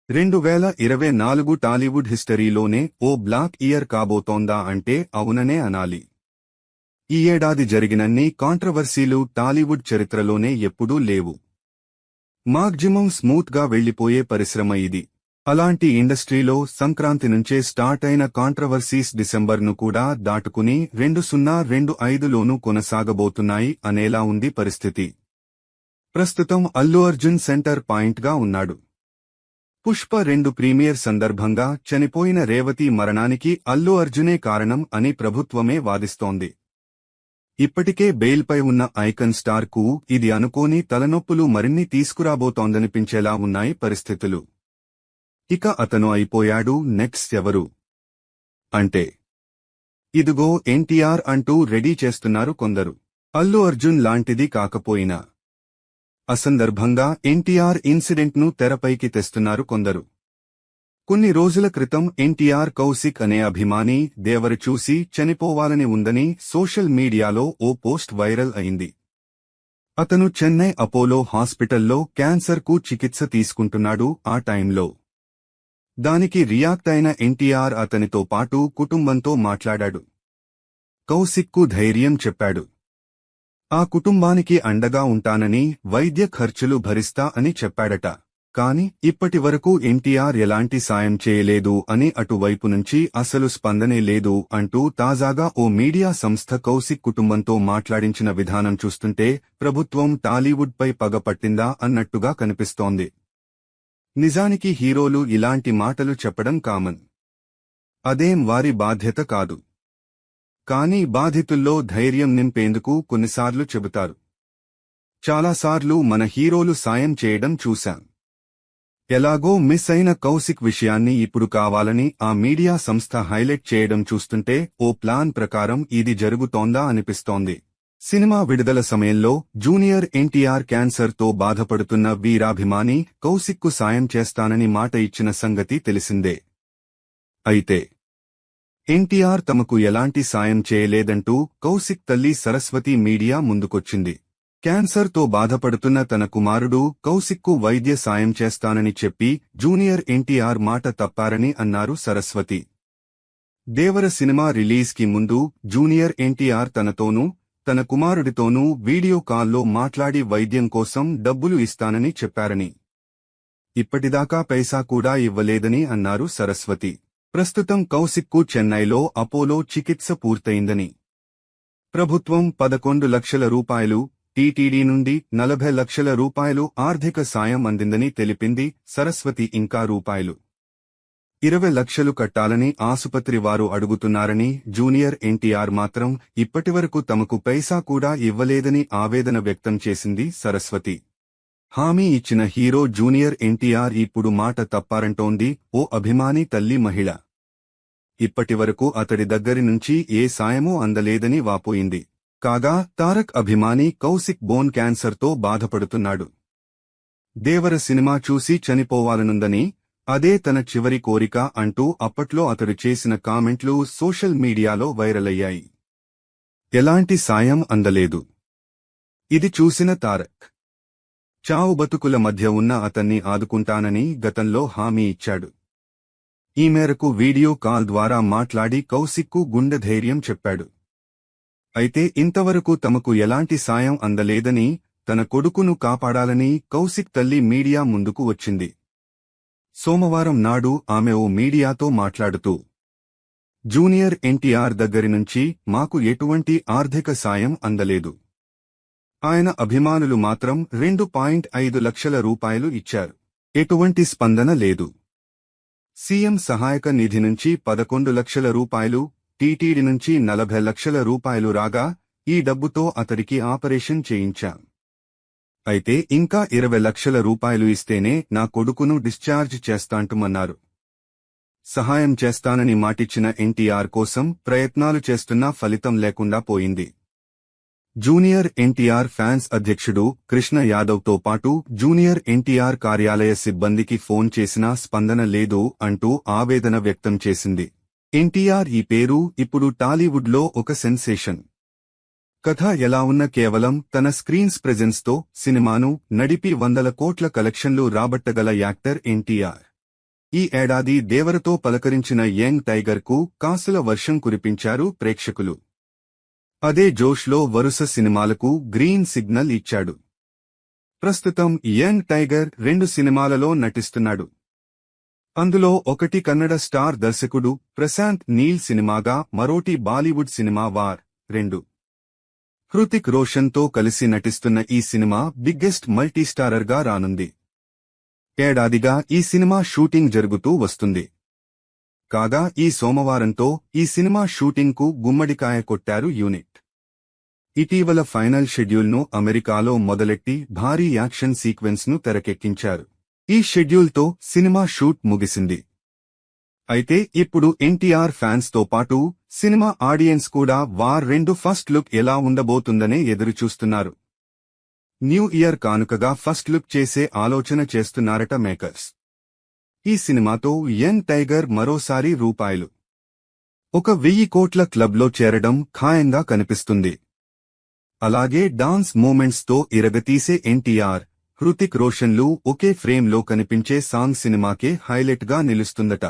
2024 టాలీవుడ్ హిస్టరీలోనే ఓ black year కాబోతోందా అంటే అవుననే అనాలి. ఈ ఏడాది జరిగినన్ని కాంట్రవర్సీలు టాలీవుడ్ చరిత్రలోనే ఎప్పుడూ లేవు. మాక్సిమం స్మూత్ గా వెళ్లిపోయే పరిశ్రమ ఇది. అలాంటి ఇండస్ట్రీలో సంక్రాంతి నుంచే స్టార్ట్ అయిన కాంట్రవర్సీస్ డిసెంబర్ను కూడా దాటుకుని 2025లోనూ కొనసాగబోతున్నాయి అనేలా ఉంది పరిస్థితి. ప్రస్తుతం అల్లు అర్జున్ సెంటర్ పాయింట్ గా ఉన్నాడు. పుష్ప 2 ప్రీమియర్ సందర్భంగా చనిపోయిన రేవతి మరణానికి అల్లు అర్జునే కారణం అని ప్రభుత్వమే వాదిస్తోంది. ఇప్పటికే బెయిల్పై ఉన్న ఐకాన్ స్టార్ కు ఇది అనుకోని తలనొప్పులు మరిన్ని తీసుకురాబోతోందనిపించేలా ఉన్నాయి పరిస్థితులు. ఇక అతను అయిపోయాడు, నెక్స్ట్ ఎవరు అంటే ఇదిగో ఎన్టీఆర్ అంటూ రెడీ చేస్తున్నారు కొందరు. అల్లు అర్జున్ లాంటిది కాకపోయినా అసందర్భంగా ఎన్టీఆర్ ఇన్సిడెంట్ను తెరపైకి తెస్తున్నారు కొందరు. కొన్ని రోజుల క్రితం ఎన్టీఆర్ కౌశిక్ అనే అభిమాని దేవర చూసి చనిపోవాలని ఉందని సోషల్ మీడియాలో ఓ పోస్ట్ వైరల్ అయింది. అతను చెన్నై అపోలో హాస్పిటల్లో క్యాన్సర్కు చికిత్స తీసుకుంటున్నాడు ఆ టైంలో. దానికి రియాక్ట్ అయిన ఎన్టీఆర్ అతనితో పాటు కుటుంబంతో మాట్లాడాడు. కౌశిక్కు ధైర్యం చెప్పాడు. ఆ కుటుంబానికి అండగా ఉంటానని, వైద్య ఖర్చులు భరిస్తా అని చెప్పాడట. కాని ఇప్పటివరకు ఎన్టీఆర్ ఎలాంటి సాయం చేయలేదు అని అటువైపు నుంచి అసలు స్పందనే లేదు అంటూ తాజాగా ఓ మీడియా సంస్థ కౌశిక్ కుటుంబంతో మాట్లాడించిన విధానం చూస్తుంటే ప్రభుత్వం టాలీవుడ్పై పగ పట్టిందా అన్నట్టుగా కనిపిస్తోంది. నిజానికి హీరోలు ఇలాంటి మాటలు చెప్పడం కామన్. అదేం వారి బాధ్యత కాదు. కానీ బాధితుల్లో ధైర్యం నింపేందుకు కొన్నిసార్లు చెబుతారు. చాలాసార్లు మన హీరోలు సాయం చేయడం చూశాం. ఎలాగో మిస్ అయిన కౌశిక్ విషయాన్ని ఇప్పుడు కావాలని ఆ మీడియా సంస్థ హైలైట్ చేయడం చూస్తుంటే ఓ ప్లాన్ ప్రకారం ఇది జరుగుతోందా అనిపిస్తోంది. సినిమా విడుదల సమయంలో జూనియర్ ఎన్టీఆర్ క్యాన్సర్తో బాధపడుతున్న వీరాభిమాని కౌశిక్కు సాయం చేస్తానని మాట ఇచ్చిన సంగతి తెలిసిందే. అయితే ఎన్టీఆర్ తమకు ఎలాంటి సాయం చేయలేదంటూ కౌశిక్ తల్లి సరస్వతి మీడియా ముందుకొచ్చింది. క్యాన్సర్తో బాధపడుతున్న తన కుమారుడు కౌశిక్కు వైద్య సాయం చేస్తానని చెప్పి జూనియర్ ఎన్టీఆర్ మాట తప్పారని అన్నారు సరస్వతి. దేవర సినిమా రిలీజ్కి ముందు జూనియర్ ఎన్టీఆర్ తనతోనూ తన కుమారుడితోనూ వీడియో కాల్లో మాట్లాడి వైద్యం కోసం డబ్బులు ఇస్తానని చెప్పారని, ఇప్పటిదాకా పైసా కూడా ఇవ్వలేదని అన్నారు సరస్వతి. ప్రస్తుతం కౌశిక్కు చెన్నైలో అపోలో చికిత్స పూర్తయిందని, ప్రభుత్వం 11 లక్షల రూపాయలు, టీటీడీ నుండి 40 లక్షల రూపాయలు ఆర్థిక సాయం అందిందని తెలిపింది సరస్వతి. ఇంకా రూపాయలు 20 లక్షలు కట్టాలని ఆసుపత్రి వారు అడుగుతున్నారని, జూనియర్ ఎన్టీఆర్ మాత్రం ఇప్పటివరకు తమకు పైసా కూడా ఇవ్వలేదని ఆవేదన వ్యక్తం చేసింది సరస్వతి. హామీ ఇచ్చిన హీరో జూనియర్ ఎన్టీఆర్ ఇప్పుడు మాట తప్పారంటోంది ఓ అభిమాని తల్లి మహిళ. ఇప్పటివరకు అతడి దగ్గరి నుంచి ఏ సాయమూ అందలేదని వాపోయింది. కాగా తారక్ అభిమాని కౌశిక్ బోన్ క్యాన్సర్తో బాధపడుతున్నాడు. దేవర సినిమా చూసి చనిపోవాలనుందని, అదే తన చివరి కోరిక అంటూ అప్పట్లో అతడు చేసిన కామెంట్లు సోషల్ మీడియాలో వైరల్ అయ్యాయి. ఎలాంటి సాయం అందలేదు. ఇది చూసిన తారక్ చావు బతుకుల మధ్య ఉన్న అతన్ని ఆదుకుంటానని గతంలో హామీ ఇచ్చాడు. ఈ మేరకు వీడియో కాల్ ద్వారా మాట్లాడి కౌశిక్కు గుండె ధైర్యం చెప్పాడు. అయితే ఇంతవరకు తమకు ఎలాంటి సాయం అందలేదని, తన కొడుకును కాపాడాలని కౌశిక్ తల్లి మీడియా ముందుకు వచ్చింది. సోమవారం నాడు ఆమె ఓ మీడియాతో మాట్లాడుతూ, జూనియర్ ఎన్టీఆర్ దగ్గరి నుంచి మాకు ఎటువంటి ఆర్థిక సాయం అందలేదు. ఆయన అభిమానులు మాత్రం 2.5 లక్షల రూపాయలు ఇచ్చారు. ఎటువంటి స్పందన లేదు. సీఎం సహాయక నిధి నుంచి 11 లక్షల రూపాయలు, టీటీడీ నుంచి 40 లక్షల రూపాయలు రాగా ఈ డబ్బుతో అతడికి ఆపరేషన్ చేయించాం. అయితే ఇంకా 20 లక్షల రూపాయలు ఇస్తేనే నా కొడుకును డిశ్చార్జ్ చేస్తాంటుమన్నారు. సహాయం చేస్తానని మాటిచ్చిన ఎన్టీఆర్ కోసం ప్రయత్నాలు చేస్తున్నా ఫలితం లేకుండా పోయింది. జూనియర్ ఎన్టీఆర్ ఫ్యాన్స్ అధ్యక్షుడు కృష్ణ యాదవ్తో పాటు జూనియర్ ఎన్టీఆర్ కార్యాలయ సిబ్బందికి ఫోన్ చేసినా స్పందన లేదు అంటూ ఆవేదన వ్యక్తం చేసింది. ఎన్టీఆర్ ఈ పేరు ఇప్పుడు టాలీవుడ్లో ఒక సెన్సేషన్. కథ ఎలా ఉన్న కేవలం తన స్క్రీన్స్ ప్రెజెన్స్తో సినిమాను నడిపి 100 కోట్ల కలెక్షన్లు రాబట్టగల యాక్టర్ ఎన్టీఆర్. ఈ ఏడాది దేవరతో పలకరించిన యంగ్ టైగర్కు కాసుల వర్షం కురిపించారు ప్రేక్షకులు. అదే జోష్లో వరుస సినిమాలకు గ్రీన్ సిగ్నల్ ఇచ్చాడు. ప్రస్తుతం యంగ్ టైగర్ 2 సినిమాలలో నటిస్తున్నాడు. అందులో ఒకటి కన్నడ స్టార్ దర్శకుడు ప్రశాంత్ నీల్ సినిమాగా, మరోటి బాలీవుడ్ సినిమా వార్ 2. హృతిక్ రోషన్తో కలిసి నటిస్తున్న ఈ సినిమా బిగ్గెస్ట్ మల్టీస్టారర్గా రానుంది. ఏడాదిగా ఈ సినిమా షూటింగ్ జరుగుతూ వస్తుంది. కాగా ఈ సోమవారంతో ఈ సినిమా షూటింగ్కు గుమ్మడికాయ కొట్టారు యూనిట్. ఇటీవల ఫైనల్ షెడ్యూల్ను అమెరికాలో మొదలెట్టి భారీ యాక్షన్ సీక్వెన్స్ను తెరకెక్కించారు. ఈ షెడ్యూల్తో సినిమా షూట్ ముగిసింది. అయితే ఇప్పుడు ఎన్టీఆర్ ఫ్యాన్స్తో పాటు సినిమా ఆడియన్స్ కూడా వార్ 2 ఫస్ట్ లుక్ ఎలా ఉండబోతుందనే ఎదురుచూస్తున్నారు. న్యూ ఇయర్ కానుకగా ఫస్ట్ లుక్ చేసే ఆలోచన చేస్తున్నారట మేకర్స్. ఈ సినిమాతో యంగ్ టైగర్ మరోసారి రూ.1,000 కోట్ల క్లబ్లో చేరడం ఖాయంగా కనిపిస్తుంది. అలాగే డాన్స్ మూమెంట్స్తో ఇరగతీసే ఎన్టీఆర్, హృతిక్ రోషన్లు ఒకే ఫ్రేమ్లో కనిపించే సాంగ్ సినిమాకే హైలైట్గా నిలుస్తుందట.